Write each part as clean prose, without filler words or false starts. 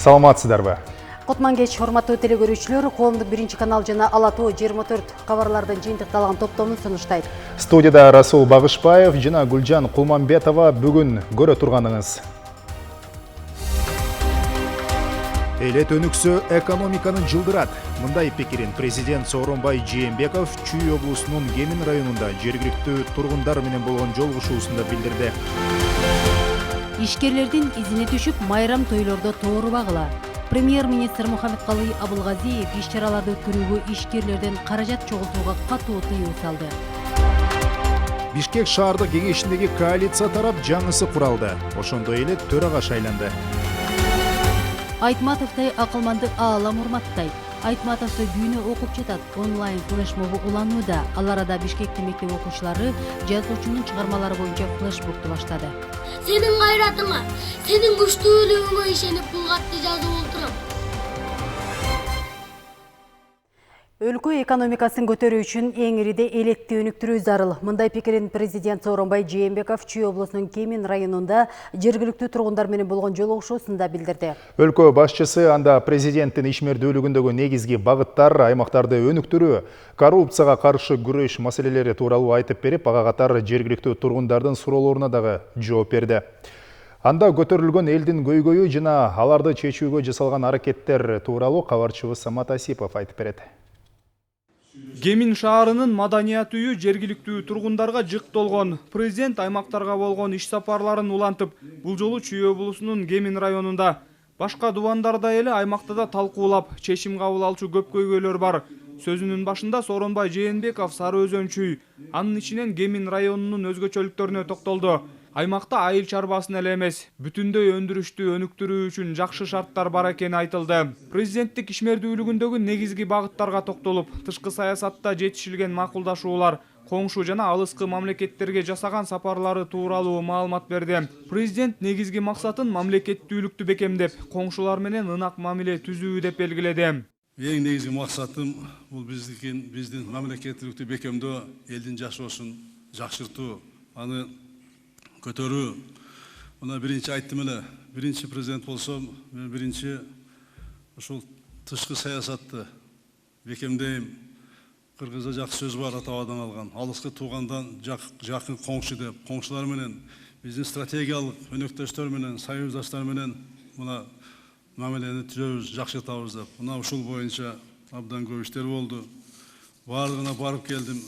Саламатсыздарбы? Кутман кеч, урматтуу телекөрүүчүлөр, Коомдук 1-канал жана Ала Тоо 24 кабарлардын жыйынтыкталган топтомун сунуштайт. Студияда Расул Багышбаев жана Гүлжан Кулманбетова бүгүн көрө турганыңыз. Элет өнүксө экономиканы жылдырат. Мындай пикирин президент Сооронбай Жээнбеков Чүй облусунун Кемин районунда жергиликтүү тургундар менен болгон жолугушуусунда билдирди. Ишкерлердин изине түшүп, майрам тойлордо тоору багыла. Премьер-министр Мухаммедкалый Абылгазиев иш-чараларды өткөрүүгө ишкерлерден каражат чогултууга катуу тыюу салды. Бишкек шаардык кеңешиндеги коалиция тарап жаңысы куралды. Ошондой эле төрага шайланды. Айтматовтай акылманды аалам урматтайт. Айтматовду күйүнө окуп жатат. Онлайн флешмобу уланууда. Ал арада Бишкектин мектеп окуучулары жазуучунун чыгармалары боюнча флешмобду баштады. Сенин кайратыңа, сенин күчтүүлүгүңө ишенип бул катты жазып отурам. Өлкө экономикасын көтөрүү үчүн эң ириде электи өнүктүрүү зарыл. Мындай пикирин президент Сооронбай Жээнбеков Чүй облусунун Кемин районунда жергиликтүү тургундар менен болгон жолугушуусунда билдирди. Өлкө башчысы анда президенттин ишмердүүлүгүндөгү негизги багыттар, аймактарды өнүктүрүү, коррупцияга каршы күрөш маселелери тууралуу айтып берип, ага катар жергиликтүү тургундардын суроолоруна дагы жооп берди. Анда көтөрүлгөн элдин көйгөйү жана аларды чечүүгө жасалган аракеттер тууралуу кабарчыбыз Самат Асипов айтып берет. Кемин шаарынын маданият үйү жергиликтүү тургундарга жыктолгон. Президент аймактарга болгон иш сапарларын улантып, бул жолу Чүй облусунун Кемин районунда. Башка дубандарда эле аймакта да талкуулап, чечим кабыл алчу көп көйгөйлөр бар. Сөзүнүн башында Сооронбай Жээнбеков Сары Өзөн Чүй, анын ичинен Кемин районунун өзгөчөлүктөрүнө токтолду. Аймакта айыл чарбасын эле эмес, бүтүндөй өндүрүштү өнүктүрүү үчүн жакшы шарттар бар экени айтылды. Президенттик ишмердүүлүгүндөгү негизги багыттарга токтолуп, тышкы саясатта жетишилген макулдашуулар, коңшу жана алыскы мамлекеттерге жасаган сапарлары тууралуу маалымат берди. Президент негизги максатын мамлекеттүүлүктү бекемдеп, коңшулар менен ынак мамиле түзүү деп белгиледи. Эң негизги максатым бул биздин мамлекеттүүлүктү бекемдөө, элдин жашоосун жакшыртуу, аны көтөрүү. Мына биринчи айттым эле, биринчи президент болсом, мен биринчи ушул тышкы саясатты бекемдейм. Кыргызда жакшы сөз бар, ата-бабадан алган. Алыскы туугандан жакын коңшу деп, коңшулар менен, биздин стратегиялык өнөктөштөр менен, союздаштар менен мына мамилени түзөбүз, жакшыртабыз деп. Мына ушул боюнча абдан көп иштер болду. Бардыгына барып келдим.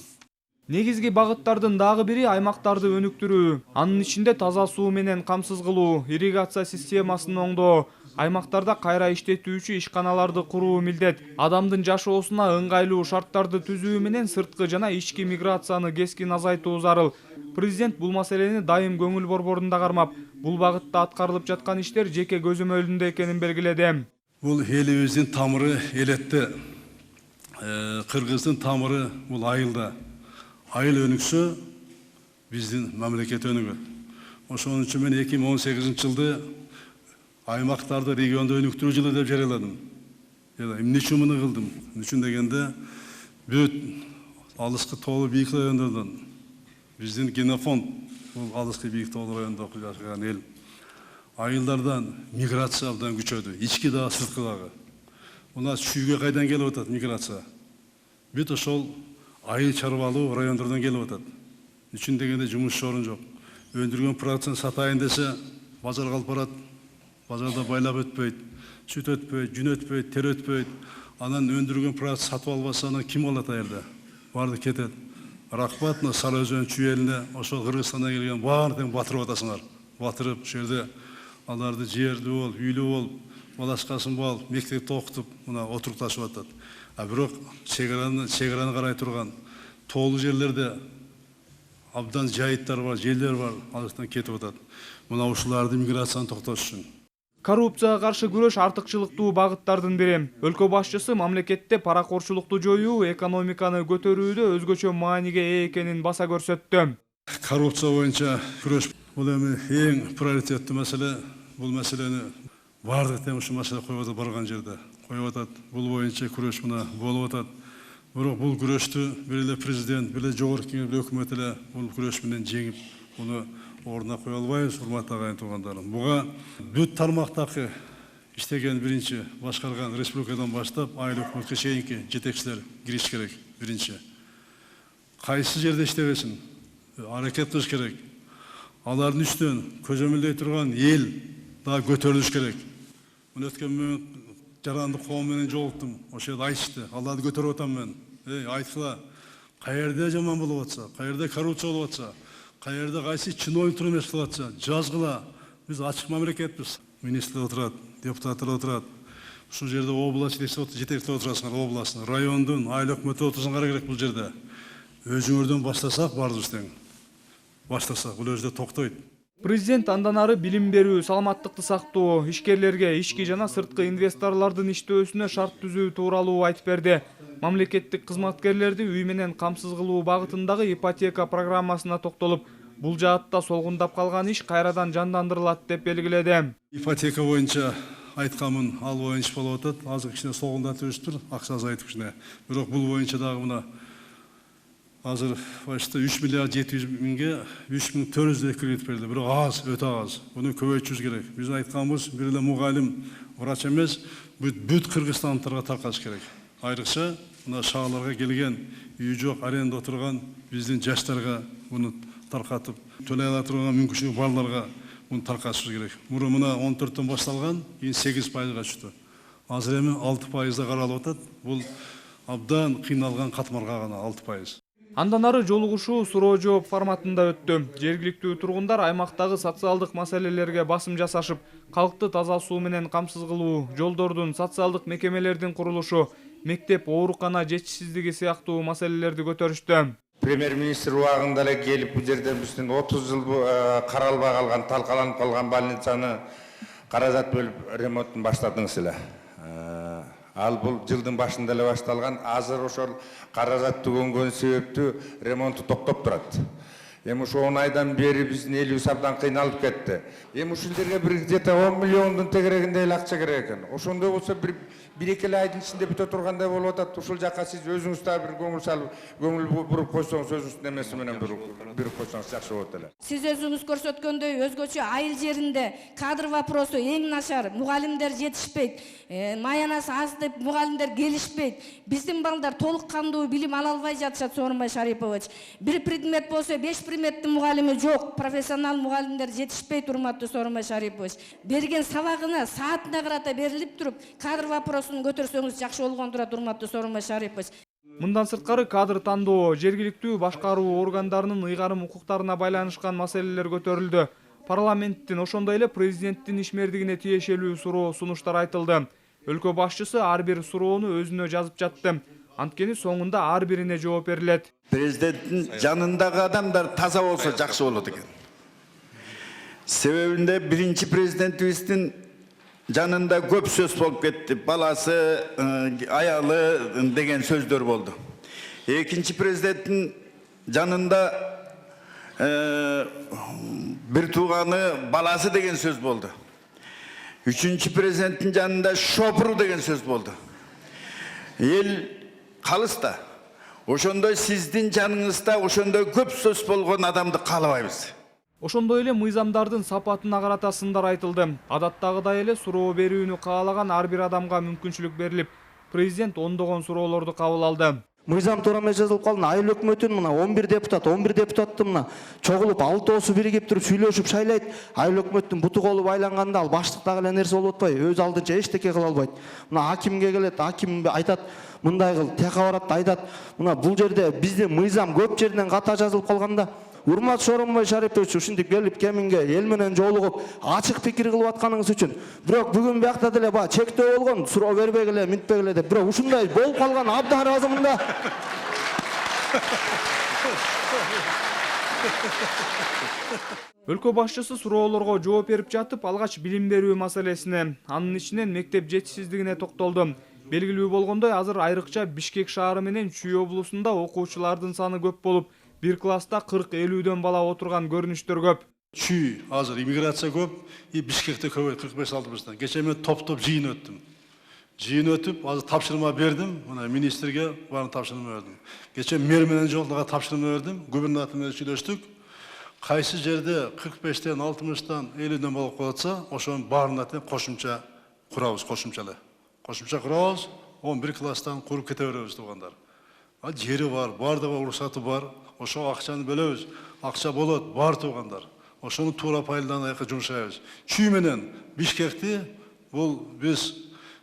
Негизги багыттардын дагы бири аймактарды өнүктүрүү. Анын ичинде таза суу менен камсыз кылуу, ирригация системасын оңдоо, аймактарда кайра иштетүүчү ишканаларды куруу милдет, адамдын жашоосуна ыңгайлуу шарттарды түзүү менен сырткы жана ички миграцияны кескин азайтуу зарыл. Президент бул маселени дайым көңүл борборунда кармап, бул багытта аткарылып жаткан иштер жеке көзөмөлүндө экенин белгиледи. Бул элибиздин тамыры элетте. Кыргыздын тамыры бул айылда. Айыл өнүксө, биздин мамлекет өнүгөт. Ошон үчүн мен 2018 жылды аймактарды регионду өнүктүрүү жылы деп жарыяладым. Эмне үчүн муну кылдым? Үчүн дегенде, бүт алыскы тоолуу бийик райондордон биздин генофонд, бул алыскы бийик тоолуу райондо жашаган эл, айылдардан миграция абдан күчөдү, ички дагы, сырткы дагы. Мына Чүйгө кайдан келип атат миграция? Бүт ошол айыл чарбалуу райондордон келип атат. Үчүн дегенде жумуш орун жок. Өндүргөн продуктын сатайын десе, базарга алып барат. Базарда байлап өтпөйт, сүт өтпөйт, жүн өтпөйт, тер өтпөйт. Анан өндүргөн продукт сатып албаса, анан ким алат айылда? Барды кетет. Рахмат, Сары Өзөн Чүй элине, ошол Кыргызстандан келген баардыгын батырып атасыңар. Батырып, ошол жерде аларды жерлүү бол, үйлүү бол, балашкасын бол, мектепте окутуп, мына отурукташып атат. А бирок чегараны карай турган тоолуу жерлерде абдан жайыттар бар, жерлер бар, алыстан кетип атат. Мына ушуларды миграцияны токтотуш үчүн. Коррупцияга каршы күрөш артыкчылыктуу багыттардын бири. Өлкө башчысы мамлекетте паракорчулукту жоюу, экономиканы көтөрүүдө өзгөчө мааниге ээ экенин баса көрсөттү. Коррупция боюнча күрөш бул эми эң приоритеттүү маселе. Бул маселени бардык тең ушу маселе коюп атат барган жерде. Коюп атат. Бул боюнча күрөш мына болуп атат. Бирок бул күрөштү бир эле президент, бир эле жогорку кеңеш, өкмөт эле бул күрөш менен жеңип, буну ордуна кое албайбыз, урматтуу агайын туугандарым. Буга бүт тармактагы иштеген биринчи башкарган республикадан баштап айыл өкмөткө чейинки жетекчилер кириш керек биринчи. Кайсы жерде иштебесин аракет кылыш керек. Алардын үстүнөн көзөмөлдөй турган эл да көтөрүлүш керек. Мына өткөн мен жаранды коом менен жолуктум. Ошол жерде айтышты. Аларды көтөрүп атам мен. Айткыла. Каерде жаман болуп атса, каерде коррупция болуп атса, каерде кайсы чиновник эмес кылып атса, жазгыла. Биз ачык мамлекетпиз. Министрлер отурат, депутаттар отурат. Ушул жерде область жетектеп отурасыңар, областын, райондун, айыл өкмөтү отурсаңар керек бул жерде. Өзүңөрдөн баштасак баарыбыз тең. Баштасак бул өзү токтойт. Президент андан ары билим берүү, саламаттыкты сактоо, ишкерлерге ички жана сырткы инвесторлордун иштөөсүнө шарт түзүү тууралуу айтып берди. Мамлекеттик кызматкерлерди үй менен камсыз кылуу багытындагы ипотека программасына токтолуп, бул жаатта солгундап калган иш кайрадан жандандырылат деп белгиледи. Ипотека боюнча айтканмын, ал боюнча болуп атат. Азыр кичине солгундатып өстүр, акча азайтып кичине. Бирок бул боюнча дагы мына азыр башта 3 миллиард 700 миңге 3400 кредит берилди. Бирок аз, өтө аз. Буну көбөйтүш керек. Биз айтканбыз, бир эле мугалим, врач эмес, бүт кыргызстандыктарга таркатыш керек. Айрыкча мына шаарларга келген, үй жок, аренда отурган биздин жаштарга буну таркатып, төлөй ала турган мүмкүнчүлүгү барларга буну таркатыш керек. Мурун мына 14төн башталган, кийин 8%га түштү. Азыр эми 6%да каралып атат. Бул абдан кыйналган катмарга гана 6%. Андан ары жолугушуу суроо жооп форматында өттү. Жергиликтүү тургундар аймактагы социалдык маселелерге басым жасашып, калкты таза суу менен камсыз кылуу, жолдордун, социалдык мекемелердин курулушу, мектеп, оорукана жетишсиздиги сыяктуу маселелерди көтөрүштү. Премьер-министр убагында эле келип бул жерден биздин 30 жыл каралбай калган, талкаланып калган больницаны каражат бөлүп ремонтун баштадыңыз эле. Ал бул жылдын башында эле башталган. Азыр ошол каражат түгөнгөн себептүү ремонту токтоп турат. Эми ошо 10 айдан бери биздин элибиз абдан кыйналып кетти. Эми ушул жерге бир где-то 10 миллиондун тегерегиндей эле акча керек экен. Ошондой болсо бир-эки эле айдын ичинде бүтө тургандай болуп атат. Ушул жакка сиз өзүңүз да бир көңүл салып, көңүл буруп койсоңуз, өзүңүздүн эмеси менен буруп койсоңуз жакшы болот эле. Сиз өзүңүз көрсөткөндөй өзгөчө айыл жеринде кадр вопросу эң начар, мугалимдер жетишпейт, маянасы аз деп мугалимдер келишпейт. Биздин балдар толук кандуу билим ала албай жатышат, Сооронбай Шарипович. Бир предмет болсо 5 предметтин мугалими жок, профессионал мугалимдер жетишпейт, урматтуу Сооронбай Шарипович. Берген сабагына, саатына карата берилип туруп, кадр вопросун көтөрсөңүз жакшы болгон турат, урматтуу Сооронбай Шарипович. Мындан сырткары кадр тандоо, жергиликтүү башкаруу органдарынын ыйгарым укуктарына байланышкан маселелер көтөрүлдү. Парламенттин, ошондой эле президенттин ишмердигине тиешелүү суроо сунуштар айтылды. Өлкө башчысы ар бир суроону өзүнө жазып жатты. Анткени соңунда ар бирине жооп берилет. Президенттин жанындагы адамдар таза болсо жакшы болот экен. Себебинде биринчи президентибиздин жанында көп сөз болуп кетти. Баласы, аялы деген сөздөр болду. Экинчи президенттин жанында бир тууганы, баласы деген сөз болду. Үчүнчү президенттин жанында шопуру деген сөз болду. Эл калыста. Ошондой сиздин жаныңызда ошондой көп сөз болгон адамды каалабайбыз. Ошондой эле мыйзамдардын сапатына карата сындар айтылды. Адаттагыдай эле суроо берүүнү каалаган ар бир адамга мүмкүнчүлүк берилип, президент ондогон суроолорду кабыл алды. Мыйзам тууралуу жазылып калган айыл өкмөтүн мына 11 депутатты мына чогулуп алтоосу биригип туруп сүйлөшүп шайлайт. Айыл өкмөттүн буту колу байланганда ал баштыктагы эле нерсе болуп атпайбы? Өз алдынча эчтеке кыла албайт. Мына акимге келет, аким айтат, мындай кыл, тияка барат, айтат. Мына бул жерде биздин мыйзам көп жерден ката жазылып калганда, урмат Сооронбай Шарипович ушинтип келип кеминге эл менен жолугуп ачык пикир кылып атканыңыз үчүн. Бирок бүгүн биякта деле баа чектөө болгон, суроо бербегиле, минтпегиле деп. Бирок ушундай болуп калган абдан ыраазымын да. Өлкө башчысы суроолорго жооп берип жатып, алгач билим берүү маселесине, анын ичинен мектеп жетишсиздигине токтолду. Белгилүү болгондой, азыр айрыкча Бишкек шаары менен Чүй облусунда окуучулардын саны көп болуп, бир класста 40-50дөн бала отурган көрүнүштөр көп. Чүй азыр иммиграция көп, Бишкекте көп 45-60%. Кече мен топ жыйын өттүм. Жыйын өтүп, азыр тапшырма бердим, мына министрге баарын тапшырма бердим. Кече мэр менен жолдога тапшырма бердим, губернатор менен сүйлөштүк. Кайсы жерде 45-тен 60-тан 50дөн болуп калса, ошонун баарына тең кошумча құрабыз қосымшалы. Қосымша құрабыз, 11 класстан құрып кете береміз туғандар. Жері бар, бардығы рұқсаты бар. Ошо ақшаны бөлөбүз. Ақша болады, бар туғандар. Ошоны тура пайдаланайық жұмсайбыз. Чүйменен Бишкекти бұл біз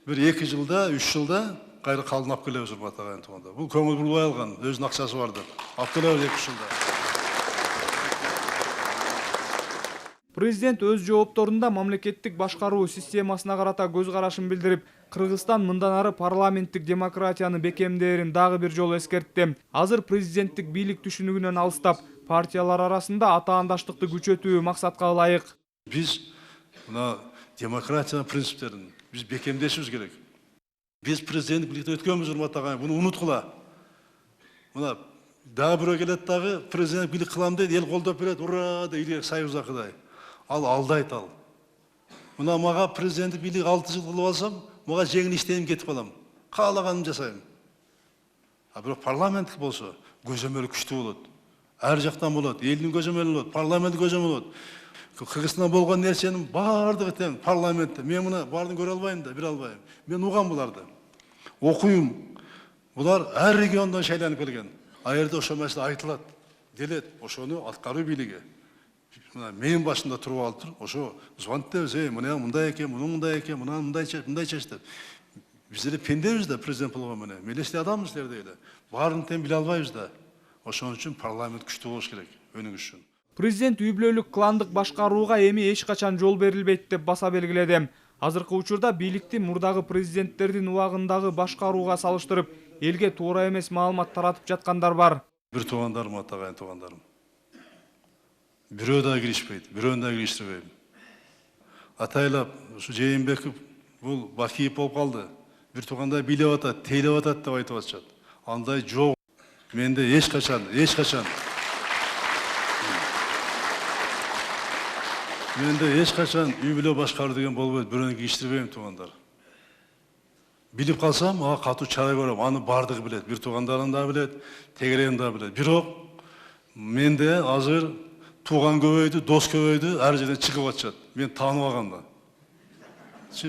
бір 2 жылда, 3 жылда қайры қалдынап келеміз ұрматтаған туғандар. Бұл көңіл бұрбай алған, өзінің ақшасы барды. Аптылау 2 жылда. Президент өз жоопторунда мамлекеттик башкаруу системасына карата көз карашын билдирип, Кыргызстан мындан ары парламенттик демократияны бекемдээрин дагы бир жолу эскертти. Азыр президенттик бийлик түшүнүгүнөн алыстап, партиялар арасында атаандаштыкты күчөтүү максатка ылайык. Биз мына демократия принциптерин биз бекемдешибиз керек. Биз президенттик бийликте өткөнбүз урматтаган, буну унуткула. Мына дагы бирөө келет дагы президент бийлик кылам дейт, эл колдоп берет, ура деп илгерки союз акыдай. Ал алдайт ал. Мына мага президенттик бийлик 6 жыл кылып алсам, мага жеңил иштейм кетип калам. Каалаганым жасайм. А бирок парламенттик болсо көзөмөлү күчтүү болот. Ар жактан болот, элдин көзөмөлү болот, парламенттик көзөмөлү болот. Кыргызстанда болгон нерсенин бардыгы тең парламентте. Мен муну баарын көрө албайм да, бире албайм. Мен угам буларды. Окуйм. Булар ар региондон шайланып келген. А жерде ошо маселе айтылат, делет, ошону аткаруу бийлиги. Мен башында туруп алып туруп, ошо звонить дебиз, мына мындай экен, мындай экен, мындай чеч деп. Биздер пендебиз да президент болгон менен. Мелестей адамбыз силер дейли. Баарын тең биле албайбыз да. Ошон үчүн парламент күчтүү болуш керек, өнүгүш үчүн. Президент үй бүлөлүк кландык башкарууга эми эч качан жол берилбейт деп баса белгиледи. Азыркы учурда бийликти мурдагы президенттердин убагындагы башкарууга салыштырып, элге туура эмес маалымат таратып жаткандар бар. Бир туугандарым, атаган туугандарым. Бирөө да киришпейт, бирөөнү да кириштирбейм. Атайлап, ушу Жээнбеков бул Бакиев болуп калды. Бир туугандай билеп атат, тейлеп атат деп айтып атышат. Андай жок. Менде эч качан үй бүлө башкаруу деген болбойт, бирөөнү кириштирбейм туугандар. Билип калсам, ага катуу чара көрөм, аны бардыгы билет, бир туугандарым да билет, тегерегим да билет. Бирок менде азыр туган көбөйдү, дос көбөйдү, ар жерден чыгып атышат. Мен таанып алганда.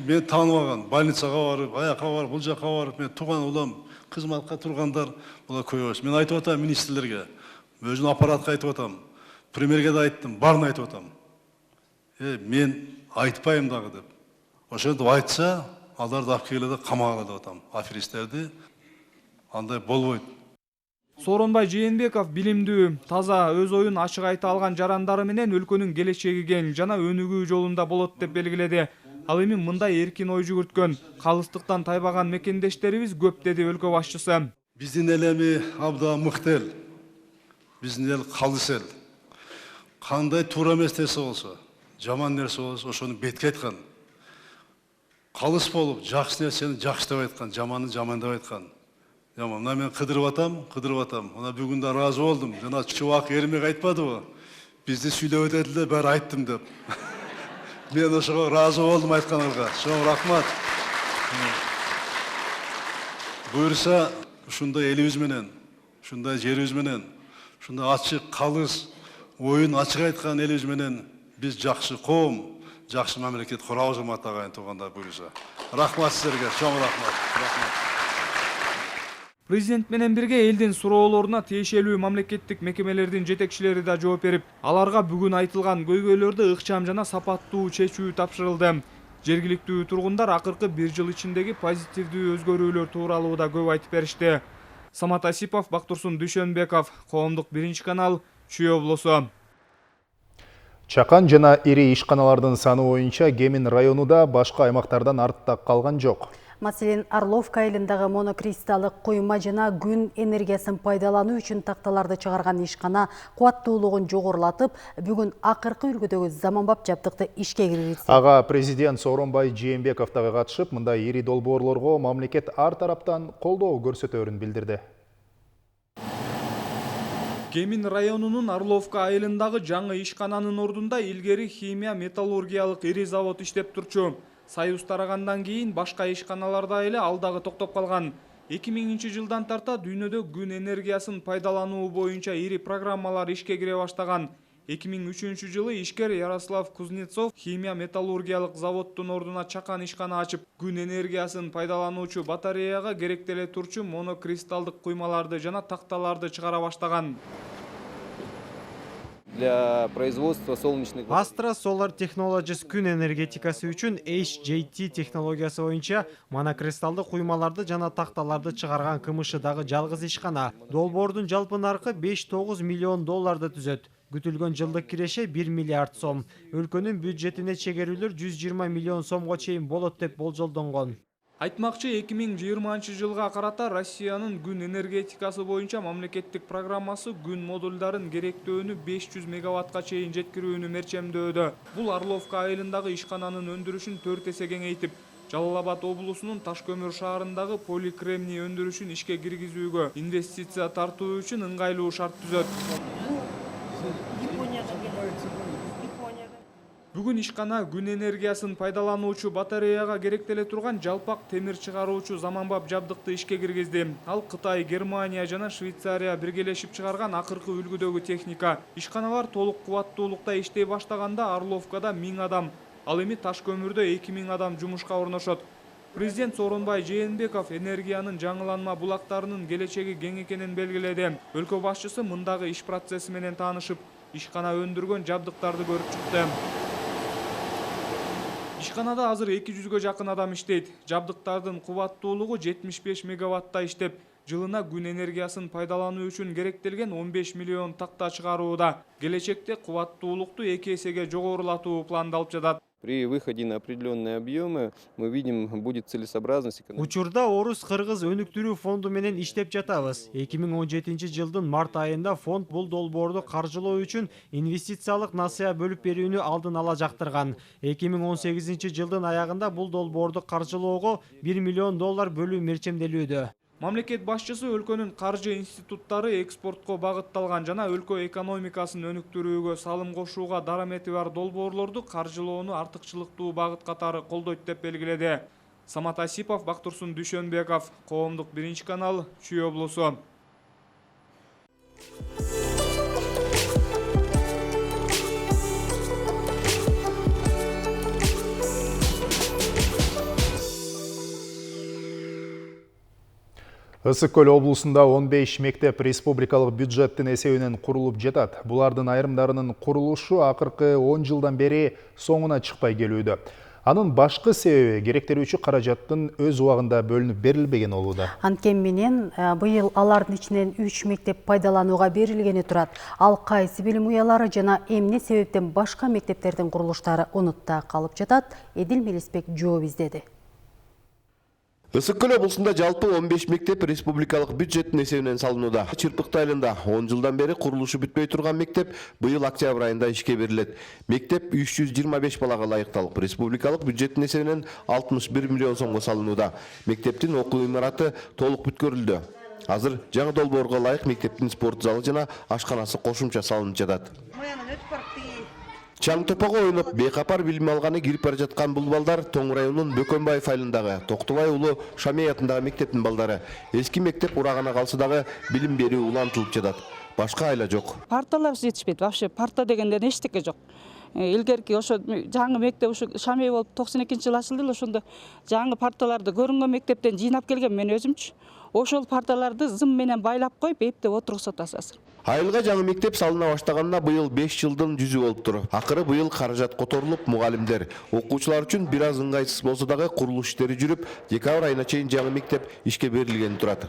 Мен таанып алган, больницага барып, аяка барып, бул жака барып, мен туган улам, кызматка тургандар, булар көбөйөт. Мен айтып атам министрлерге, өзүнүн аппаратка айтып атам, премьерге да айттым, барын айтып атам. Мен айтпайм дагы деп. Ошентип айтса, аларды алып келип камага деп атам. Аферисттерди андай болбойт. Сооронбай Жээнбеков билимдүү, таза, өз оюн ачык айта алган жарандары менен өлкөнүн келечеги кең жана өнүгүү жолунда болот деп белгиледи. Ал эми мындай эркин ой жүгүрткөн, калыстыктан тайбаган мекендештерибиз көп деди өлкө башчысы. Биздин эл эми абдан мыкты эл. Биздин эл калыс эл. Кандай туура эмес нерсе болсо, жаман нерсе болсо, ошону бетке айткан. Калыс болуп, жакшы нерсени жакшы деп айткан, жаманды жаман деп айткан. Мына мен кыдырып атам. Мына бүгүн да ыраазы болдум. Жана Чубак Эрмек айтпадыбы? Бизди сүйлөп өтөт эле, баары айттым деп. Мен ошого ыраазы болдум айткандарга. Чоң рахмат. Буюрса, ушундай элибиз менен, ушундай жерибиз менен, ушундай ачык, калыс, оюн ачык айткан элибиз менен биз жакшы коом, жакшы мамлекет курабыз атаган туугандар буюрса. Рахмат силерге, чоң рахмат. Президент менен бирге элдин суроолоруна тиешелүү мамлекеттик мекемелердин жетекчилери да жооп берип, аларга бүгүн айтылган көйгөйлөрдү ыкчам жана сапаттуу чечүү тапшырылды. Жергиликтүү тургундар акыркы 1 жыл ичиндеги позитивдүү өзгөрүүлөр тууралуу да көп айтып беришти. Самат Асипов, Бактурсун Дүйшөнбеков, Коомдук 1-канал, Чүй облусу. Чакан жана ири ишканалардын саны боюнча Кемин районуда башка аймактардан артта калган жок. Маселен, Орловка айылындагы монокристаллык куйма жана күн энергиясын пайдалануу үчүн такталарды чыгарган ишкана кубаттуулугун жогорулатып, бүгүн акыркы үлгүдөгү заманбап жабдыкты ишке киргизди. Ага президент Сооронбай Жээнбеков дагы катышып, мындай ири долбоорлорго мамлекет ар тараптан колдоо көрсөтөөрүн билдирди. Кемин районунун Орловка айылындагы жаңы ишкананын ордунда илгери химия металлургиялык ири завод иштеп турчу. Союз тарагандан кийин башка ишканаларда эле алдагы токтоп калган. 2000-жылдан тарта дүйнөдө күн энергиясын пайдалануу боюнча ири программалар ишке кире баштаган. 2003 жылы ишкер Ярослав Кузнецов химия металлургиялык заводдун ордуна чакан ишкана ачып, күн энергиясын пайдалануучу батареяга керектеле турчу монокристалдык куймаларды жана такталарды чыгара баштаган. Для производства солнечных... Astra Solar Technologies күн энергетикасы үчүн HJT технологиясы боюнча монокристалды куймаларды жана такталарды чыгарган КМШдагы жалгыз ишкана. Долбоордун жалпы наркы 5-9 миллион долларды түзөт. Күтүлгөн жылдык киреше 1 миллиард сом. Өлкөнүн бюджетине чегерүүлөр 120 миллион сомго чейин болот деп болжолдонгон. Айтмакчы 2020 жылга карата Россиянын күн энергетикасы боюнча мамлекеттик программасы күн модулдарын керектөөнү 500 мегаваттка чейин жеткирүүнү мерчемдөөдө. Бул Орловка айылындагы ишкананын өндүрүшүн 4 эсе кеңейтип, Жалал Абад облусунун Ташкөмүр шаарындагы поликремний өндүрүшүн ишке киргизүүгө инвестиция тартуу үчүн ыңгайлуу шарт түзөт. Бүгүн ишкана күн энергиясын пайдалануучу батареяга керектеле турган жалпак темир чыгаруучу заманбап жабдыкты ишке киргизди. Ал Кытай, Германия жана Швейцария биргелешип чыгарган акыркы үлгүдөгү техника. Ишканалар толук кубаттуулукта иштей баштаганда Орловкада 1000 адам, ал эми Ташкөмүрдө 2000 адам жумушка орношот. Президент Сооронбай Жээнбеков энергиянын жаңыланма булактарынын келечеги кең экенин белгиледи. Өлкө башчысы мындагы иш процесси менен таанышып, ишкана өндүргөн жабдыктарды көрүп чыкты. Ишканада азыр 200-гө жакын адам иштейт. Жабдыктардын кубаттуулугу 75 мегаватта иштеп, жылына күн энергиясын пайдалануу үчүн керектелген 15 миллион такта чыгарууда. Келечекте кубаттуулукту 2 эсеге жогорулатуу пландалып жатат. При выходе на определенные объемы мы видим, будет целесообразность. Учурда Орус-Кыргыз өнүктүрүү фонду менен иштеп жатабыз. 2017 жылдын март айында фонд бул долбоорду каржылоо үчүн инвестициялык насыя бөлүп берүүнү алдын ала жактырган. 2018 жылдын аягында бул долбоорду каржылоого 1 миллион доллар бөлүү мерчемделүүдө. Мамлекет башчысы өлкөнүн каржы институттары экспортко багытталган жана өлкө экономикасын өнүктүрүүгө салым кошууга дарамети бар долбоорлорду каржылоону артыкчылыктуу багыт катары колдойт деп белгиледи. Самат Асипов, Бактурсун Дүйшөнбеков, Коомдук 1-канал, Чүй облусу. Ысык-Көл облусунда 15 мектеп республикалык бюджеттин эсебинен курулуп жатат. Булардын айрымдарынын курулушу акыркы 10 жылдан бери соңуна чыкпай келүүдө. Анын башкы себеби керектелүүчү каражаттын өз убагында бөлүнүп берилбеген болууда. Анткени менен быйыл алардын ичинен 3 мектеп пайдаланууга берилгени турат. Ал кайсы билим уялары жана эмне себептен башка мектептердин курулуштары унутта калып жатат? Эдил Мелисбек жооп издеди. Ысык-Көл облусунда жалпы 15 мектеп республикалык бюджеттин эсебинен салынууда. Чырпыкты айылында 10 жылдан бери курулушу бүтпөй турган мектеп быйыл октябрь айында ишке берилет. Мектеп 325 балага лайыкталып, республикалык бюджеттин эсебинен 61 миллион сомго салынууда. Мектептин окуу имараты толук бүткөрүлдү. Азыр жаңы долбоорго ылайык мектептин спорт залы жана ашканасы кошумча салынып жатат. Чаң топого ойноп, бейкапар билим алганы кирип бара жаткан бул балдар Тоң районунун Бөкөнбаев айылындагы Токтубай уулу Шамей атындагы мектептин балдары. Эски мектеп урагана калса дагы билим берүү улантылып жатат. Башка айла жок. Парталарыбыз жетишпейт. Вообще парта дегенден эчтеке жок. Илгерки ошо жаңы мектеп ушу Шамей болуп 92-жылы ачылды, ошондо жаңы парталарды көрүнгөн мектептен жыйнап келген мен өзүмчү. Ошол парталарды зым менен байлап коюп, эптеп отургузат азыр. Айылга жаңы мектеп салына баштаганына быйыл 5 жылдын жүзү болуптур. Акыры быйыл каражат которулуп, мугалимдер, окуучулар үчүн бир аз ыңгайсыз болсо дагы курулуш иштери жүрүп, декабрь айына чейин жаңы мектеп ишке берилгени турат.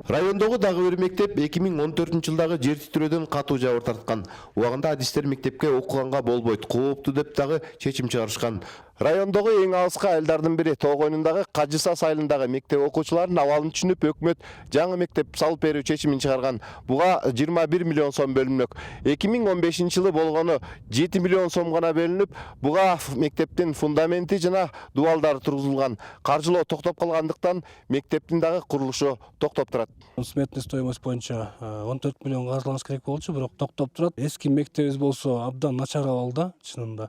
Райондогу дагы бир мектеп 2014-жылдагы жер титирөөдөн катуу жабыр тарткан. Убагында адистер мектепке окуганга болбойт, кооптуу деп дагы чечим чыгарышкан. Райондогу эң алыска айылдардын бири Тоогойнундагы Кажысас айылындагы мектеп окуучуларынын абалын түшүнүп, өкмөт жаңы мектеп салып берүү чечимин чыгарган. Буга 21 миллион сом бөлүнмөк. 2015-жылы болгону 7 миллион сом гана бөлүнүп, буга мектептин фундаменти жана дубалдары тургузулган. Каржылоо токтоп калгандыктан мектептин дагы курулушу токтоп турат. Сметный стоимость боюнча 14 миллион каржыланыш керек болчу, бирок токтоп турат. Эски мектебиз болсо абдан начар абалда, чынында.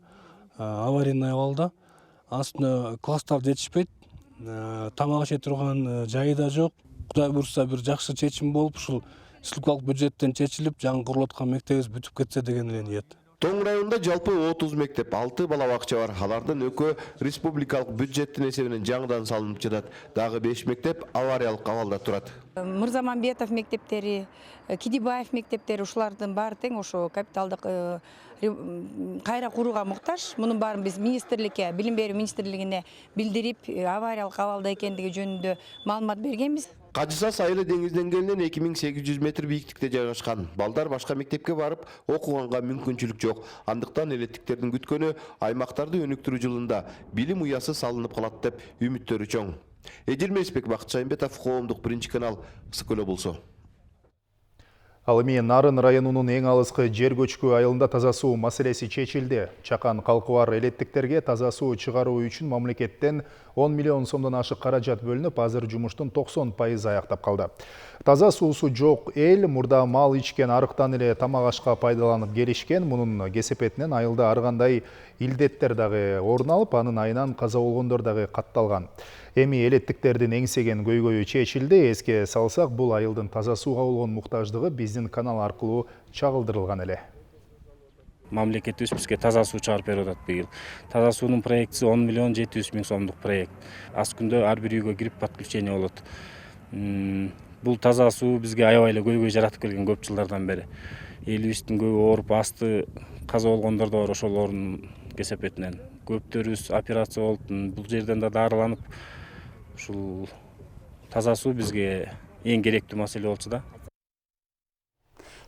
Аварийный абалда. Астына класстар жетишпейт. Тамак иче турган жайы да жок. Кудай буйрса бир жакшы чечим болуп, ушул республикалык бюджеттен чечилип жаңы курулуп аткан мектебибиз бүтүп кетсе деген эле ниет. Тоң районунда жалпы 30 мектеп, 6 бала бакча бар. Алардын экөө республикалык бюджеттин эсебинен жаңыдан салынып жатат. Дагы 5 мектеп авариялык абалда турат. Мырзамамбетов мектептери, Кидибаев мектептери ушулардын баары тең ошо капиталдык кайра курууга муктаж. Мунун баарын биз министрликке, билим берүү министрлигине билдирип, авариялык абалда экендиги жөнүндө маалымат бергенбиз. Кажыса сайылы деңиз деңгээлинен 2800 метр бийиктикте жайгашкан. Балдар башка мектепке барып окуганга мүмкүнчүлүк жок. Андыктан элеттиктердин күткөнү аймактарды өнүктүрүү жылында билим уясы салынып калат деп үмүттөрү чоң. Эдилмеспек, Бакыт Шайымбетов, Коомдук, Биринчи канал, Ысык-Көл болсо. Ал эми Нарын районунун эң алыскы жер көчкү айылында таза суу маселеси чечилди. Чакан калкы бар элеттиктерге таза суу чыгаруу үчүн мамлекеттен 10 миллион сомдон ашык каражат бөлүнүп, азыр жумуштун 90% аяктап калды. Таза суусу жок эл мурда мал ичкен арыктан эле тамак ашка пайдаланып келишкен. Мунун кесепетинен айылда ар кандай илдеттер дагы орун алып, анын айынан каза болгондор дагы катталган. Эми элеттиктердин эңсеген көйгөйү чечилди. Эске салсак, бул айылдын таза сууга болгон муктаждыгы биздин канал аркылуу чагылдырылган эле. Мамлекетибиз бизге таза суу чыгарып берип атат быйыл. Таза суунун проектиси 10 миллион 700 миң сомдук проект. Аз күндө ар бир үйгө кирип подключение болот. Бул таза суу бизге аябай эле көйгөй жаратып келген көп жылдардан бери. Элибиздин көбү ооруп, асты каза болгондор да бар ошолордун кесепетинен. Көптөрүбүз операция болуп, бул жерден да дарыланып, ушул таза суу бизге эң керектүү маселе болчу да.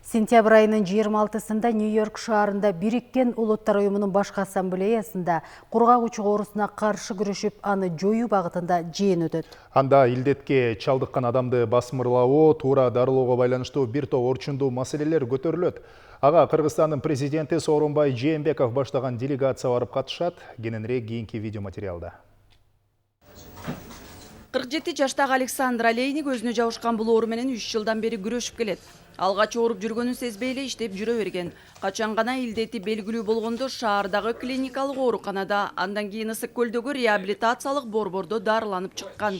Сентябрь айынын 26-сында Нью-Йорк шаарында Бириккен Улуттар уюмунун башкы ассамблеясында кургак учук оорусуна каршы күрөшүп, аны жоюу багытында жыйын өтөт. Анда илдетке чалдыккан адамды басмырлоо, туура дарылоого байланыштуу бир топ орчундуу маселелер көтөрүлөт. Ага Кыргызстандын президенти Сооронбай Жээнбеков баштаган делегация барып катышат. Кененирээк кийинки видео материалда. 47 жаштагы Александр Олейник өзүнө жабышкан бул оору менен 3 жылдан бери күрөшүп келет. Алгач ооруп жүргөнүн сезбей эле иштеп жүрө берген. Качан гана илдети белгилүү болгондо шаардагы клиникалык ооруканада, андан кийин Ысык-Көлдөгү реабилитациялык борбордо дарыланып чыккан.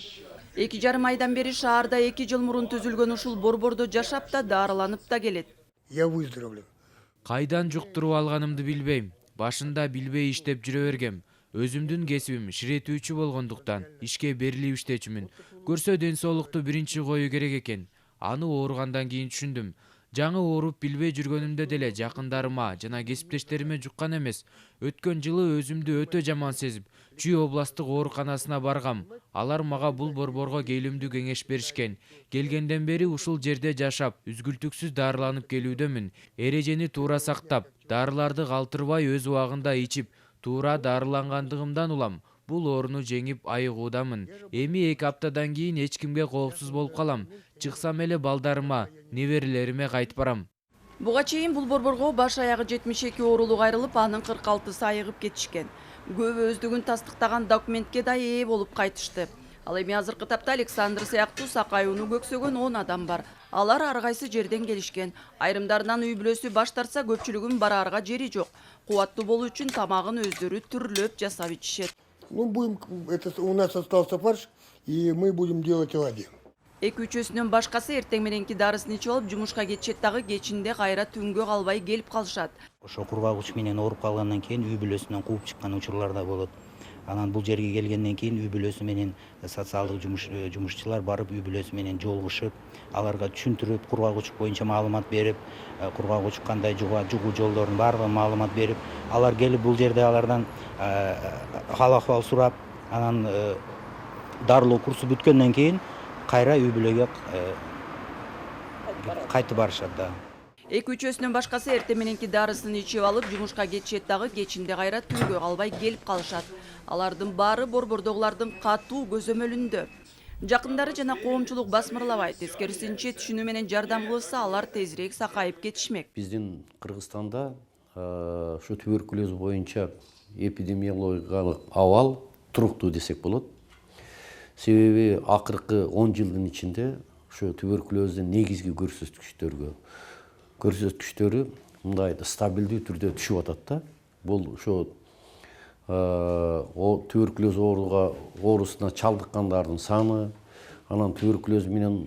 2,5 айдан бери шаарда 2 жыл мурун түзүлгөн ушул борбордо жашап да дарыланып да келет. Я выздоровлю. Кайдан жуктуруп алганымды билбейм. Башында билбей иштеп жүрө бергем. Өзүмдүн кесибим ширетүүчү болгондуктан ишке берилип иштечүмүн. Көрсө ден соолукту биринчи коюу керек экен. Аны ооругандан кийин түшүндүм. Жаңы ооруп билбей жүргөнүмдө деле жакындарыма жана кесиптештериме жуккан эмес. Өткөн жылы өзүмдү өтө жаман сезип, Чүй областтык ооруканасына баргам. Алар мага бул борборго келүүмдү кеңеш беришкен. Келгенден бери ушул жерде жашап, үзгүлтүксүз дарыланып келүүдөмүн. Эрежени туура сактап, дарыларды калтырбай өз убагында ичип, туура дарылангандыгымдан улам. Бул ооруну жеңип айыгуудамын. Эми 2 аптадан кийин эч кимге коопсуз болуп калам. Чыксам эле балдарыма, неберелериме кайтып барам. Буга чейин бул борборго баш аягы 72 оорулук айрылып, анын 46сы айыгып кетишкен. Көбү өздүгүн тастыктаган документке да ээ болуп кайтышты. Ал эми азыркы тапта Александр сыяктуу сакайууну көксөгөн 10 адам бар. Алар ар кайсы жерден келишкен. Айрымдарынан үй бүлөсү баш тартса, көпчүлүгүн бараарга жери жок. Кубаттуу болуу үчүн тамагын өздөрү түрлөп жасап ичишет. Ну, у нас остался фарш, и мы будем делать оладьи. Эки үчөөсүнүн башкасы эртең мененки дарысын ичип алып жумушка кетишет дагы, кечинде кайра түнгө калбай келип калышат. Ошо кургак уч менен ооруп калгандан кийин үй бүлөсүнөн кууп чыккан учурлар да болот. Анан бул жерге келгенден кийин үй бүлөсү менен социалдык жумушчулар барып үй бүлөсү менен жолугушуп, аларга түшүндүрүп, кургак учук боюнча маалымат берип, кургак учук кандай жугуу жолдорун баардыгын маалымат берип, алар келип бул жерде алардан хал акыбал сурап, анан дарылоо курсу бүткөндөн кийин кайра үй бүлөгө кайтып барышат да. Эки үчөөсүнүн башкасы эртең мененки дарысын ичип алып жумушка кетишет дагы, кечинде кайра түнгө калбай келип калышат. Алардын баары борбордогулардын катуу көзөмөлүндө. Жакындары жана коомчулук басмырлабайт. Тескерисинче түшүнүү менен жардам кылышса, алар тезирээк сакайып кетишмек. Биздин Кыргызстанда ушу туберкулез боюнча эпидемиологиялык абал туруктуу десек болот. Себеби акыркы 10 жылдын ичинде ушу туберкулездин негизги көрсөткүчтөрү мындай стабилдүү түрдө түшүп атат да. Бул ошо туберкулез оорусуна чалдыккандардын саны, анан туберкулез менен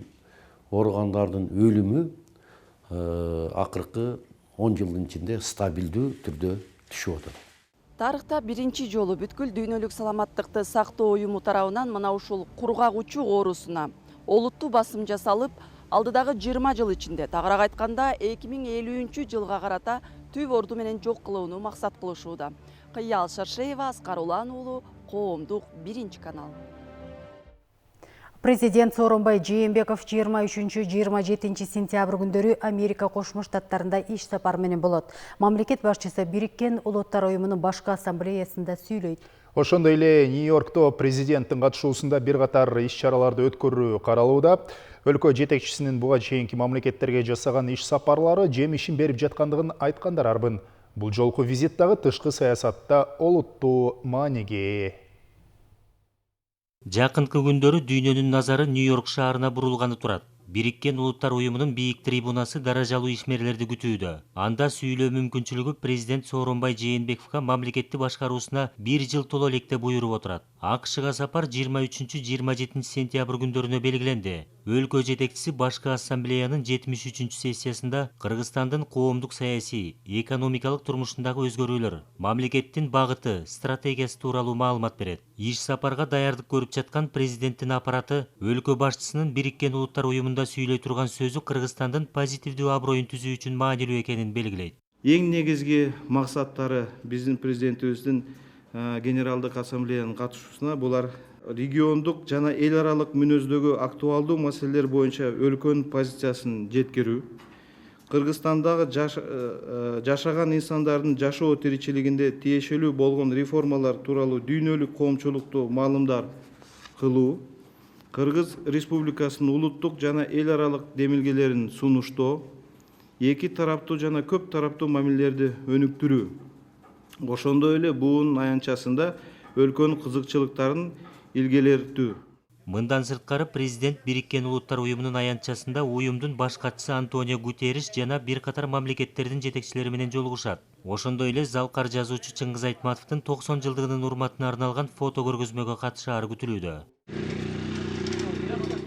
ооругандардын өлүмү акыркы 10 жылдын ичинде стабилдүү түрдө түшүп атат. Тарыхта биринчи жолу бүткүл дүйнөлүк саламаттыкты сактоо уюму тарабынан мына ушул кургак оорусуна олуттуу басым жасалып, алдыдагы 20 жыл ичинде, тагыраак айтканда 2050 жылга карата түп орду менен жок кылууну максат кылышууда. Кыял Шаршеева, Аскар Улан уулу, Коомдук, 1-канал. Президент Сооронбай Жээнбеков 23-27 сентябрь күндөрү Америка Кошмо Штаттарында иш сапар менен болот. Мамлекет башчысы Бириккен Улуттар уюмунун башкы ассамблеясында сүйлөйт. Ошондой эле Нью-Йоркто президенттин катышуусунда бир катар иш-чараларды өткөрүү каралууда. Өлкө жетекчисинин буга чейинки мамлекеттерге жасаган иш сапарлары жемишин берип жаткандыгын айткандар арбын. Бул жолку визит дагы тышкы саясатта олуттуу мааниге ээ. Жакынкы күндөрү дүйнөнүн назары Нью-Йорк шаарына бурулганы турат. Бириккен Улуттар уюмунун бийик трибунасы даражалуу ишмерлерди күтүүдө. Анда сүйлөө мүмкүнчүлүгү президент Сооронбай Жээнбековго мамлекетти башкаруусуна 1 жыл толо электе буйруп отурат. АКШга сапар 23-27 сентябрь күндөрүнө белгиленди. Өлкө жетекчиси башкы ассамблеянын 73 сессиясында Кыргызстандын коомдук саясий, экономикалык турмушундагы өзгөрүүлөр, мамлекеттин багыты, стратегиясы тууралуу маалымат берет. Иш сапарга даярдык көрүп жаткан президенттин аппараты өлкө башчысынын Бириккен Улуттар уюмунда сүйлөй турган сөзү Кыргызстандын позитивдүү аброюн түзүү үчүн маанилүү экенин белгилейт. Эң негизги максаттары биздин президентибиздин Генералдык ассамблеянын катышуусуна булар региондук жана эл аралык мүнөздөгү актуалдуу маселелер боюнча өлкөнүн позициясын жеткирүү, Кыргызстандагы жашаган инсандардын жашоо тиричилигинде тиешелүү болгон реформалар тууралуу дүйнөлүк коомчулукту маалымдар кылуу, Кыргыз Республикасынын улуттук жана эл аралык демилгелерин сунуштоо, эки тараптуу жана көп тараптуу мамилелерди өнүктүрүү. Ошондой эле буунун аянтчасында өлкөнүн кызыкчылыктарын илгелетүү. Мындан сырткары президент Бириккен Улуттар уюмунун аянтчасында уюмдун баш катчысы Антонио Гутерриш жана бир катар мамлекеттердин жетекчилери менен жолугушат. Ошондой эле залкар жазуучу Чыңгыз Айтматовдун 90 жылдыгынын урматына арналган фото көргөзмөгө катышаары күтүлүүдө.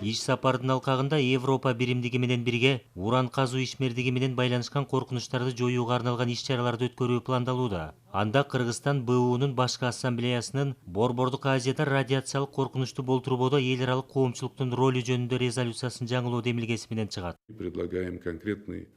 Иш сапардын алкагында Европа биримдиги менен бирге уран казуу ишмердиги менен байланышкан коркунучтарды жоюуга арналган иш-чараларды өткөрүү пландалууда. Анда Кыргызстан БУнун башкы ассамблеясынын Борбордук Азияда радиациялык коркунучту болтурбоодо эл аралык коомчулуктун ролу жөнүндө резолюциясын жаңылоо демилгеси менен чыгат.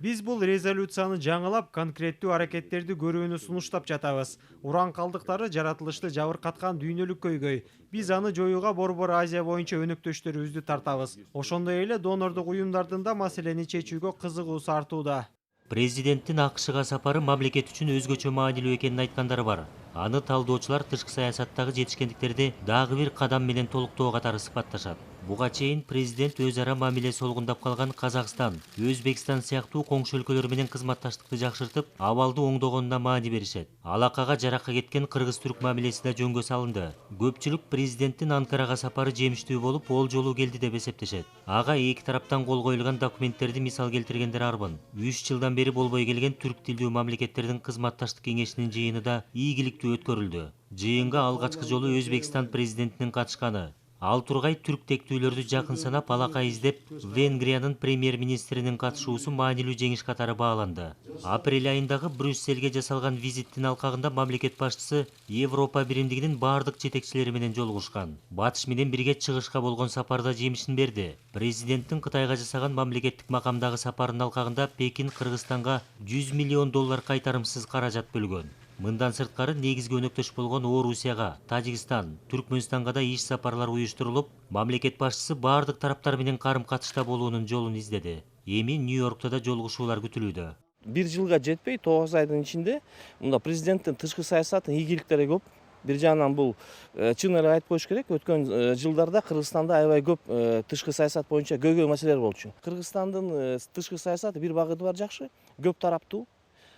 Биз бул резолюцияны жаңылап, конкреттүү аракеттерди көрүүнү сунуштап жатабыз. Уран калдыктары жаратылышты жабыркаткан дүйнөлүк көйгөй. Биз аны жоюуга Борбор Азия боюнча өнөктөштөрүбүздү тартабыз. Ошондой эле донорлук уюмдардын да маселени чечүүгө кызыгуусу артууда. Президенттин АКШга сапары мамлекет үчүн өзгөчө маанилүү экенин айткандары бар. Аны талдоочулар тышкы саясаттагы жетишкендиктерди дагы бир кадам менен толуктоо катары сыпатташат. Буга чейин президент өз ара мамиле солгундап калган Казакстан, Өзбекстан сыяктуу коңшу өлкөлөр менен кызматташтыкты жакшыртып, абалды оңдогонуна маани беришет. Алакага жаракка кеткен кыргыз-түрк мамилеси да жөнгө салынды. Көпчүлүк президенттин Анкарага сапары жемиштүү болуп, ол жолу келди деп эсептешет. Ага эки тараптан кол коюлган документтерди мисал келтиргендер арбын. 3 жылдан бери болбой келген түрк тилдүү мамлекеттердин кызматташтык кеңешинин жыйыны да ийгиликтүү өткөрүлдү. Жыйынга алгачкы жолу Өзбекстан президентинин катышканы. Ал тургай түрк тектүүлөрдү жакын санап алака издеп, Венгриянын премьер-министринин катышуусу маанилүү жеңиш катары бааланды. Апрель айындагы Брюсселге жасалган визиттин алкагында мамлекет башчысы Европа биримдигинин бардык жетекчилери менен жолугушкан. Батыш менен бирге чыгышка болгон сапарда жемишин берди. Президенттин Кытайга жасаган мамлекеттик макамдагы сапарынын алкагында Пекин Кыргызстанга $100 миллион кайтарымсыз каражат бөлгөн. Мындан сырткары негизги өнөктөш болгон Орусияга, Тажикстан, Түркмөнстанга да иш сапарлар уюштурулуп, мамлекет башчысы бардык тараптар менен карым-катышта болуунун жолун издеди. Эми Нью-Йоркто да жолугушуулар күтүлүүдө. 1 жылга жетпей 9 айдын ичинде мында президенттин тышкы саясатын ийгиликтери көп. Бир жагынан бул чын эле айтып коюш керек, өткөн жылдарда Кыргызстанда аябай көп тышкы саясат боюнча көйгөй маселелер болчу. Кыргызстандын тышкы саясаты бир багыты бар жакшы, көп тараптуу.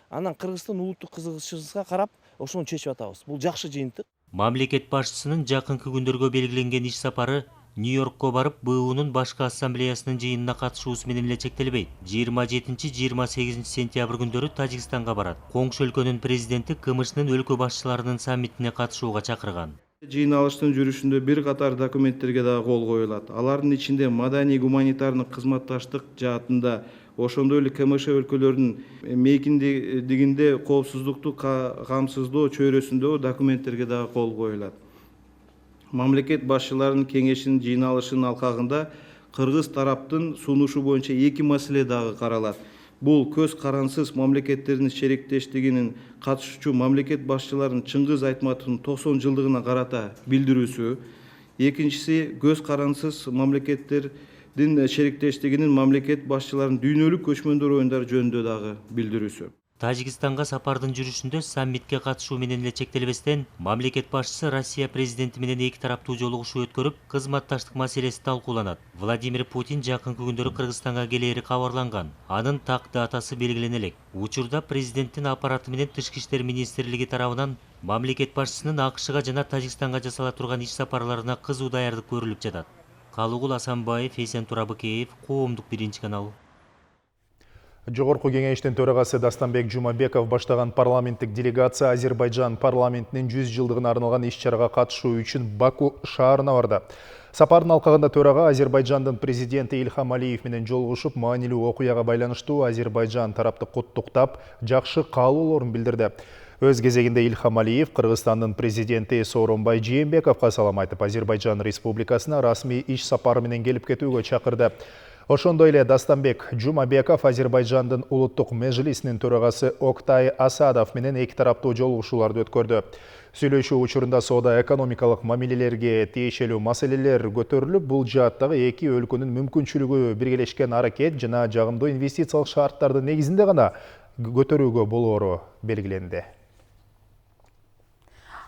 Анан Кыргызстан улуттук кызыгышыбызга карап, ошону чечип атабыз. Бул жакшы жыйынтык. Мамлекет башчысынын жакынкы күндөргө белгиленген иш сапары Нью-Йоркко барып, БУнун башкы ассамблеясынын жыйынына катышуусу менен эле чектелбейт. 27-28 сентябрь күндөрү Тажикстанга барат. Коңшу өлкөнүн президенти КМШнын өлкө башчыларынын саммитине катышууга чакырган. Жыйналыштын жүрүшүндө бир катар документтерге да кол коюлат. Алардын ичинде маданий гуманитардык кызматташтык жаатында ошондой эле КМШ өлкөлөрүнүн мейкиндигинде коопсуздукту камсыздоо чөйрөсүндөгү документтерге дагы кол коюлат. Мамлекет башчыларынын кеңешинин жыйналышынын алкагында кыргыз тараптын сунушу боюнча 2 маселе дагы каралат. Бул көз карансыз мамлекеттердин шериктештигинин катышуучу мамлекет башчыларынын Чыңгыз Айтматовдун 90 жылдыгына карата билдирүүсү. Экинчиси, көз карансыз мамлекеттердин шериктештигинин мамлекет башчыларынын дүйнөлүк көчмөндөр оюндары жөнүндө дагы билдирүүсү. Тажикстанга сапардын жүрүшүндө саммитке катышуу менен эле чектелбестен, мамлекет башчысы Россия президенти менен эки тараптуу жолугушуу өткөрүп, кызматташтык маселеси талкууланат. Владимир Путин жакынкы күндөрү Кыргызстанга келери кабарланган. Анын так датасы белгилене элек. Учурда президенттин аппараты менен Тышкы иштер министрлиги тарабынан мамлекет башчысынын АКШга жана Тажикстанга жасала турган иш сапарларына кызуу даярдык көрүлүп жатат. Калыгул Асанбаев, Эсен Турабыкеев, Коомдук 1-канал. Жогорку кеңештин төрагасы Дастанбек Жумабеков баштаган парламенттик делегация Азербайжан парламентинин 100 жылдыгына арналган иш-чарага катышуу үчүн Баку шаарына барды. Сапардын алкагында төрага Азербайжандын президенти Ильхам Алиев менен жолугушуп, маанилүү окуяга байланыштуу Азербайжан тарапты куттуктап, жакшы каалоолорун билдирди. Өз кезегинде Ильхам Алиев Кыргызстандын президенти Сооронбай Жээнбековго салам айтып, Азербайжан республикасына расмий иш сапары менен келип кетүүгө чакырды. Ошондой эле Дастанбек Жумабеков Азербайжандын улуттук межлисинин төрагасы Октай Асадов менен эки тараптуу жолугушууларды өткөрдү. Сүйлөшүү учурунда соода-экономикалык мамилелерге тиешелүү маселелер көтөрүлүп, бул жааттагы эки өлкөнүн мүмкүнчүлүгү биргелешкен аракет жана жагымдуу инвестициялык шарттардын негизинде гана көтөрүүгө болоору белгиленди.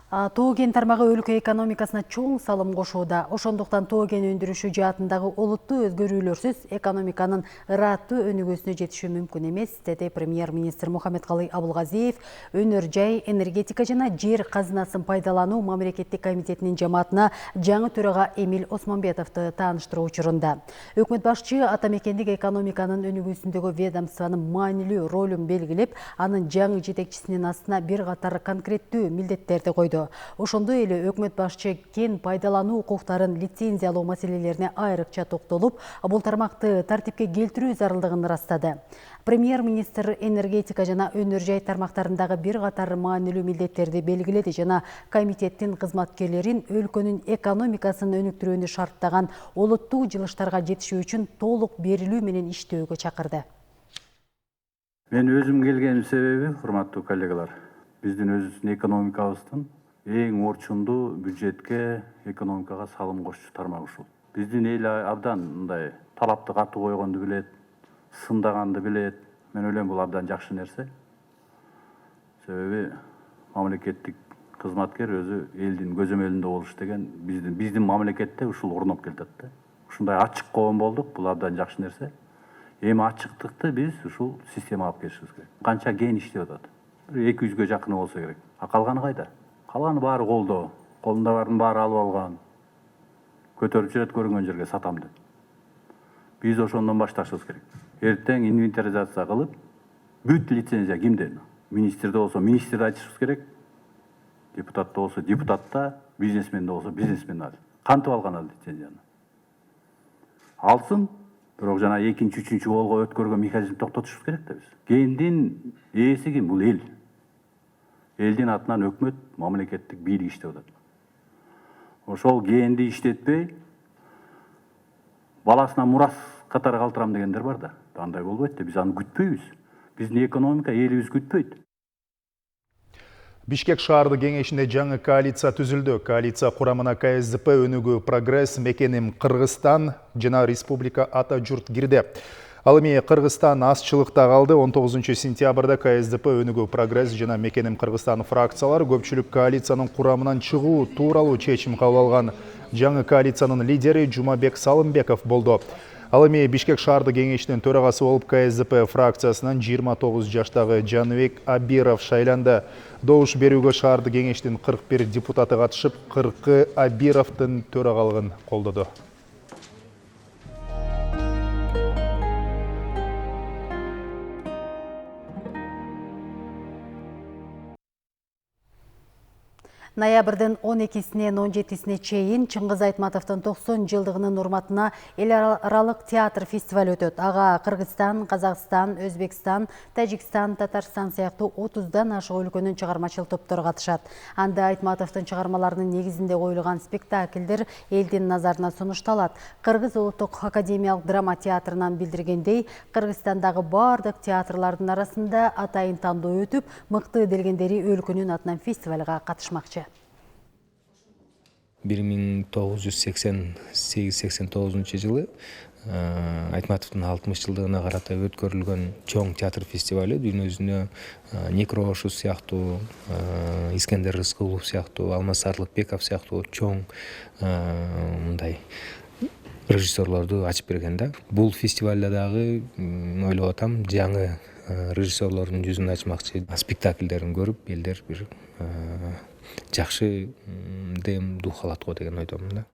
Тоо кен тармагы өлкө экономикасына чоң салым кошууда. Ошондуктан тоо кен өндүрүшү жаатындагы олуттуу өзгөрүүлөрсүз экономиканын ырааттуу өнүгүүсүнө жетишүү мүмкүн эмес, деди премьер-министр Мухаммедкалый Абылгазиев өнөр жай, энергетика жана жер казынасын пайдалануу мамлекеттик комитетинин жамаатына жаңы төрага Эмил Осмонбетовду тааныштыруу учурунда. Өкмөт башчы атамекендик экономиканын өнүгүүсүндөгү ведомствонун маанилүү ролун белгилеп, анын жаңы жетекчисинин астына бир катар конкреттүү милдеттерди койду. Ошондой эле өкмөт башчы кен пайдалануу укуктарын лицензиялоо маселелерине айрыкча токтолуп, бул тармакты тартипке келтирүү зарылдыгын ырастады. Премьер-министр энергетика жана өнөр жай тармактарындагы бир катар маанилүү милдеттерди белгиледи жана комитеттин кызматкерлерин өлкөнүн экономикасын өнүктүрүүнү шарттаган олуттуу жылыштарга жетишүү үчүн толук берилүү менен иштөөгө чакырды. Мен өзүм келгеним себеби, урматтуу коллегалар, биздин өзүбүздүн экономикабыздын эң орчундуу бюджетке, экономикага салым кошчу тармак ушул. Биздин эл абдан мындай талапты катуу койгонду билет, сындаганды билет. Мен ойлойм бул абдан жакшы нерсе. Себеби мамлекеттик кызматкер өзү элдин көзөмөлүндө болуш деген биздин мамлекетте ушул орноп келатат да. Ушундай ачык коом болдук, бул абдан жакшы нерсе. Эми ачыктыкты биз ушул системага алып келишибиз керек. Канча кен иштеп атат? 200-гө жакыны болсо керек. А калганы кайда? Калганы баары колдо. Колундагылардын баары алып алган. Көтөрүп жүрөт көрүнгөн жерге сатам деп. Биз ошондон башташыбыз керек. Эртең инвентаризация кылып, бүт лицензия кимде? Министрде болсо министрде айтышыбыз керек. Депутатта болсо депутатта, бизнесменде болсо бизнесмен алып. Кантип алган ал лицензияны? Алсын, бирок жана экинчи, үчүнчү колго өткөргөн механизм токтотушубуз керек да биз. Кендин ээси ким? Бул эл. Элдин атынан өкмөт, мамлекеттик бийлик иштеп атат. Ошол кенди иштетпей, баласына мурас катары калтырам дегендер бар да. Андай болбойт да, биз аны күтпөйбүз. Биздин экономика элибиз күтпөйт. Бишкек шаардык кеңешинде жаңы коалиция түзүлдү. Коалиция курамына КСДП, Өнүгүү Прогресс, Мекеним Кыргызстан жана Республика Ата журт кирди. Ал эми Кыргызстан азчылыкта калды. 19 сентябрда КСДП, Өнүгүү Прогресс жана Мекеним Кыргызстан фракциялары көпчүлүк коалициянын курамынан чыгуу тууралуу чечим кабыл алган. Жаңы коалициянын лидери Жумабек Салымбеков болду. Ал эми Бишкек шаардык кеңешинин төрагасы болуп КСДП фракциясынан 29 жаштагы Жаныбек Абиров шайланды. Добуш берүүгө шаардык кеңештин 41 депутаты катышып, 40-ы Абировдун төрагалыгын колдоду. Ноябрдын 12-синен 17-сине чейин Чыңгыз Айтматовдун 90 жылдыгынын урматына эл аралык театр фестиваль өтөт. Ага Кыргызстан, Казакстан, Өзбекстан, Тажикстан, Татарстан сыяктуу 30дан ашык өлкөнүн чыгармачыл топтору катышат. Анда Айтматовдун чыгармаларынын негизинде коюлган спектакльдер элдин назарына сунушталат. Кыргыз улуттук академиялык драма театрынан билдиргендей, Кыргызстандагы бардык театрлардын арасында атайын тандоо өтүп, мыкты делгендери өлкөнүн атынан фестивалга катышмакчы. 1988-89 жылы Айтматовдун 60 жылдыгына карата өткөрүлгөн чоң театр фестивалы дүйнөсүнө Некрошу сыяктуу, Искендер Рыскулов сыяктуу, Алмаз Сарлыкбеков сыяктуу чоң мындай режиссерлорду ачып берген да. Бул фестивалда дагы ойлоп атам, жаңы режиссерлордун жүзүн ачмакчы, спектакльдерин көрүп, элдер бир жакшы дем дух алат го деген ойдомун да.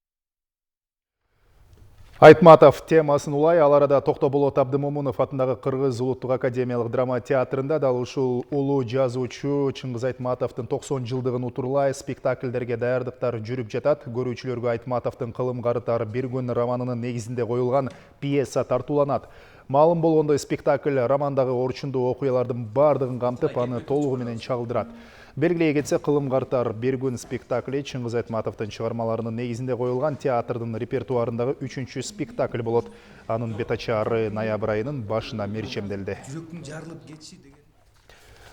Айтматов темасын улай, ал арада Токтоболот Абдымомунов атындагы Кыргыз улуттук академиялык драма театрында дал ушул улуу жазуучу Чыңгыз Айтматовдун 90 жылдыгын утурлай спектакльдерге даярдыктар жүрүп жатат. Көрүүчүлөргө Айтматовдун кылым карытар бир күн романынын негизинде коюлган пьеса тартууланат. Маалым болгондой, спектакль романдагы орчундуу окуялардын бардыгын камтып, аны толугу менен чагылдырат. Белгилей кетсе, кылым картар бир күн спектакли Чыңгыз Айтматовдун чыгармаларынын негизинде коюлган театрдын репертуарындагы 3-чү спектакль болот. Анын бетачары ноябрь айынын башына мерчемделди.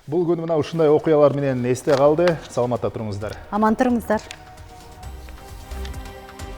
Бул күн мына ушундай окуялар менен эсте калды. Саламатта туруңуздар. Аман туруңуздар.